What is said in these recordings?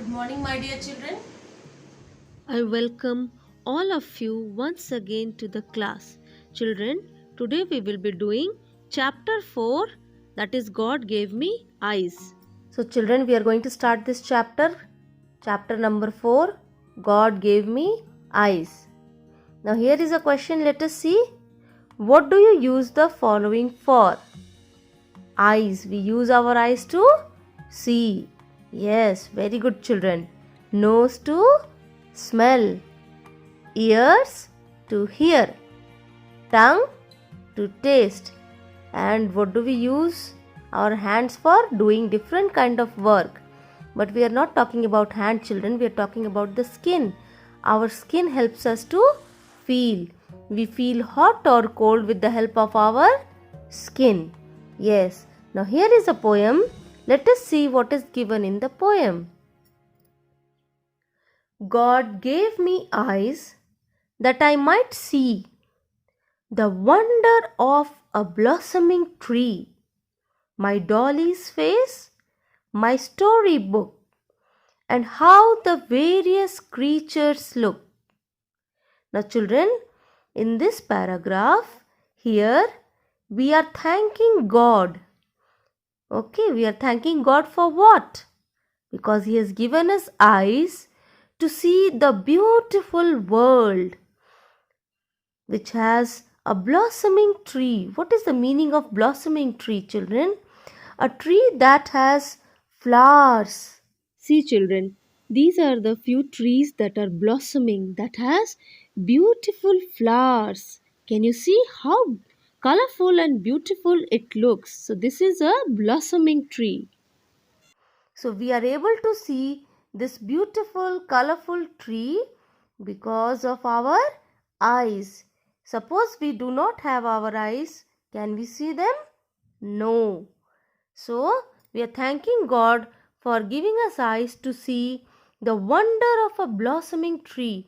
Good morning, my dear children. I welcome all of you once again to the class. Children, today we will be doing chapter 4, that is God gave me eyes. So, children, we are going to start this chapter. Chapter number 4, God gave me eyes. Now, here is a question. Let us see. What do you use the following for? Eyes. We use our eyes to see. Yes, very good, children. Nose to smell. Ears to hear. Tongue to taste. And what do we use our hands for? Doing different kind of work. But we are not talking about hand, children. We are talking about the skin. Our skin helps us to feel. We feel hot or cold with the help of our skin. Yes. Now here is a poem. Let us see what is given in the poem. God gave me eyes that I might see the wonder of a blossoming tree, my dolly's face, my storybook, and how the various creatures look. Now, children, in this paragraph, here we are thanking God. Okay, we are thanking God for what? Because He has given us eyes to see the beautiful world which has a blossoming tree. What is the meaning of blossoming tree, children? A tree that has flowers. See, children, these are the few trees that are blossoming, that has beautiful flowers. Can you see how colorful and beautiful it looks? So, this is a blossoming tree. So we are able to see this beautiful colorful tree because of our eyes. Suppose we do not have our eyes, can we see them? No. So we are thanking God for giving us eyes to see the wonder of a blossoming tree.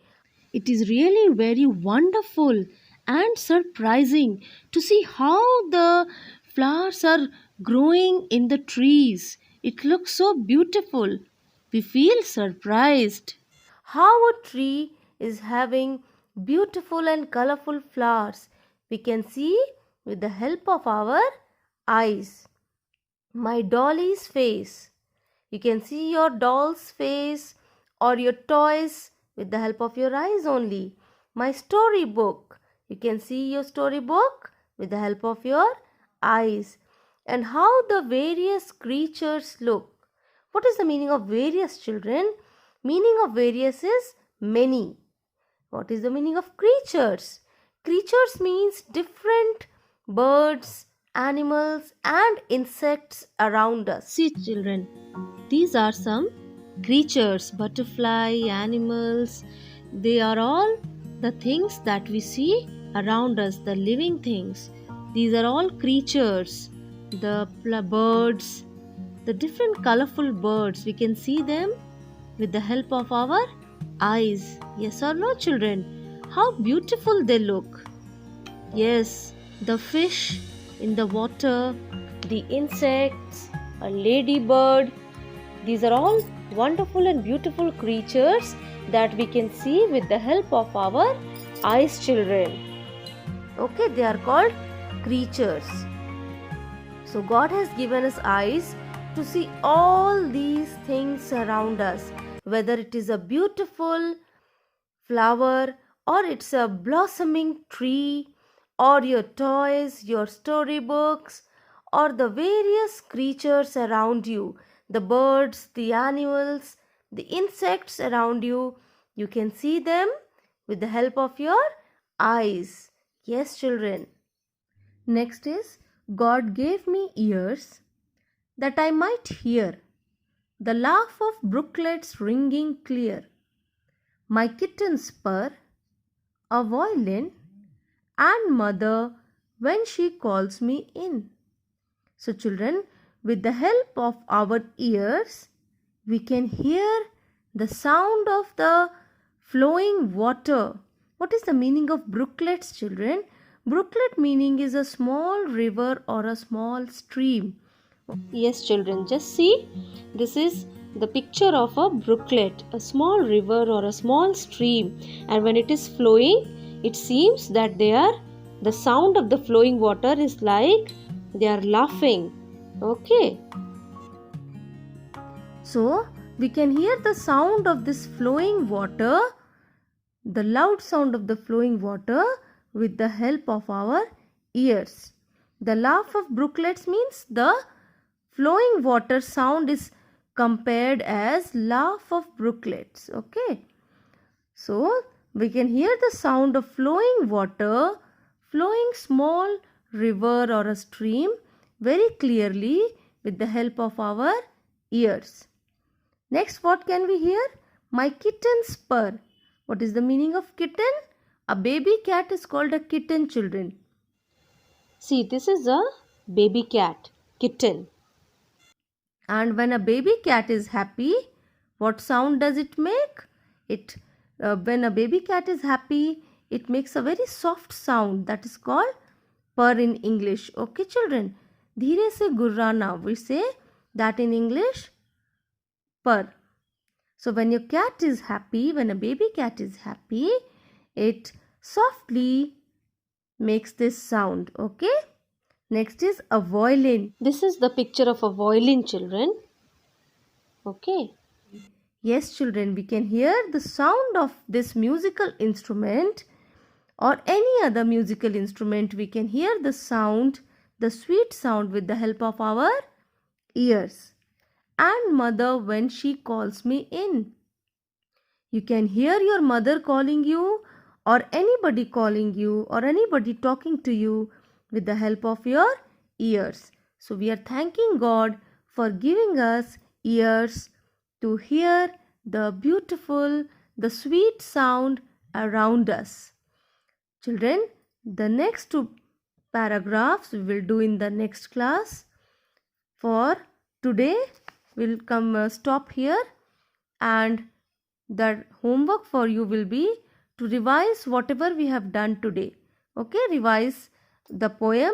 It is really very wonderful and surprising to see how the flowers are growing in the trees. It looks so beautiful. We feel surprised. How a tree is having beautiful and colorful flowers. We can see with the help of our eyes. My dolly's face. You can see your doll's face or your toys with the help of your eyes only. My storybook. You can see your storybook with the help of your eyes. And how the various creatures look. What is the meaning of various, children? Meaning of various is many. What is the meaning of creatures? Creatures means different birds, animals and insects around us. See, children, these are some creatures, butterfly, animals. They are all the things that we see around us, the living things. These are all creatures, the birds, the different colorful birds. We can see them with the help of our eyes. Yes or no, children? How beautiful they look. Yes, the fish in the water, the insects, a ladybird. These are all wonderful and beautiful creatures that we can see with the help of our eyes, children. Okay, they are called creatures. So God has given us eyes to see all these things around us, whether it is a beautiful flower or it's a blossoming tree or your toys, your storybooks or the various creatures around you, the birds, the animals, the insects around you. You can see them with the help of your eyes. Yes, children. Next is God gave me ears that I might hear the laugh of brooklets ringing clear, my kitten's purr, a violin, and mother when she calls me in. So, children, with the help of our ears, we can hear the sound of the flowing water. What is the meaning of brooklets, children? Brooklet meaning is a small river or a small stream. Yes, children, just see. This is the picture of a brooklet, a small river or a small stream, and when it is flowing, it seems that the sound of the flowing water is like they are laughing. Okay. So we can hear the sound of this flowing water, the loud sound of the flowing water with the help of our ears. The laugh of brooklets means the flowing water sound is compared as laugh of brooklets. Okay. So we can hear the sound of flowing water, flowing small river or a stream very clearly with the help of our ears. Next, what can we hear? My kitten's purr. What is the meaning of kitten? A baby cat is called a kitten, children. See, this is a baby cat, kitten. And when a baby cat is happy, what sound does it make? When a baby cat is happy, it makes a very soft sound that is called purr in English. Okay, children. Dheere se gurrana. We say that in English, purr. So when your cat is happy, when a baby cat is happy, it softly makes this sound. Okay. Next is a violin. This is the picture of a violin, children. Okay. Yes, children, we can hear the sound of this musical instrument or any other musical instrument. We can hear the sound, the sweet sound with the help of our ears. And mother when she calls me in. You can hear your mother calling you or anybody calling you or anybody talking to you with the help of your ears. So we are thanking God for giving us ears to hear the beautiful, the sweet sound around us. Children, the next two paragraphs we will do in the next class. For today, we'll stop here, and the homework for you will be to revise whatever we have done today. Okay, revise the poem,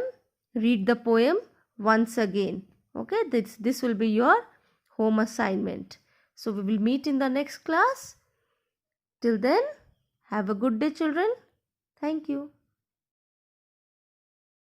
read the poem once again. Okay, this will be your home assignment. So we will meet in the next class. Till then, have a good day, children. Thank you.